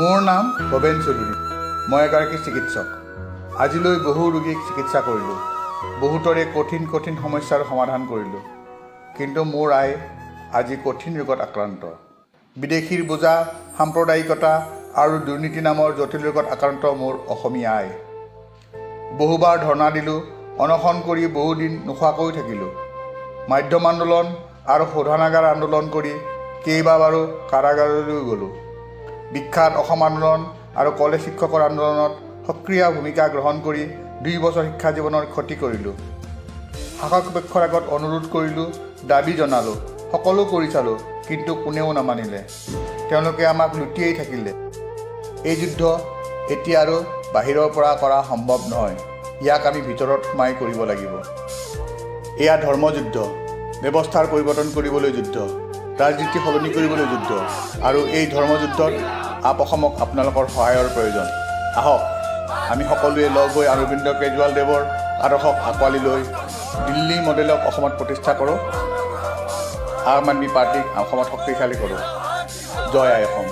মোৰ নাম ভৱেন চৌধুৰী। মই এগৰাকী চিকিৎসক। আজিলৈ বহু ৰোগীক চিকিৎসা কৰিলোঁ। বহুতৰে কঠিন সমস্যাৰ সমাধান কৰিলোঁ। কিন্তু মোৰ আই আজি কঠিন ৰোগত আক্ৰান্ত। বিদেশীৰ বোজা, সাম্প্ৰদায়িকতা আৰু দুৰ্নীতি নামৰ জটিল ৰোগত আক্ৰান্ত মোৰ অসমীয়া আই। বহুবাৰ ধৰ্ণা দিলোঁ, অনশন কৰি বহুদিন নোখোৱাকৈ থাকিলোঁ। মাধ্যম আন্দোলন আৰু শোধনাগাৰ আন্দোলন কৰি কেইবাবাৰো কাৰাগাৰলৈ গ'লোঁ। বিখ্যাত অসম আন্দোলন আৰু কলেজ শিক্ষকৰ আন্দোলনত সক্ৰিয় ভূমিকা গ্ৰহণ কৰি 2 বছৰ শিক্ষা জীৱনৰ ক্ষতি কৰিলোঁ। শাসক পক্ষৰ আগত অনুৰোধ কৰিলোঁ, দাবী জনালোঁ, সকলো কৰি চালোঁ, কিন্তু কোনেও নামানিলে। তেওঁলোকে আমাক লুটিয়েই থাকিলে। এই যুদ্ধ এতিয়া আৰু বাহিৰৰ পৰা কৰা সম্ভৱ নহয়। ইয়াক আমি ভিতৰত সোমাই কৰিব লাগিব। এয়া ধৰ্মযুদ্ধ, ব্যৱস্থাৰ পৰিৱৰ্তন কৰিবলৈ যুদ্ধ, ৰাজনীতি সলনি কৰিবলৈ যুদ্ধ। আৰু এই ধৰ্মযুদ্ধত অসমক আপোনালোকৰ সহায়ৰ প্ৰয়োজন। আহক আমি সকলোৱে লগ হৈ অৰবিন্দ কেজৰিৱালদেৱৰ আদৰ্শক আঁকোৱালি লৈ দিল্লী মডেলক অসমত প্ৰতিষ্ঠা কৰোঁ। আম আদমি পাৰ্টীক অসমত শক্তিশালী কৰোঁ। জয় আই অসম।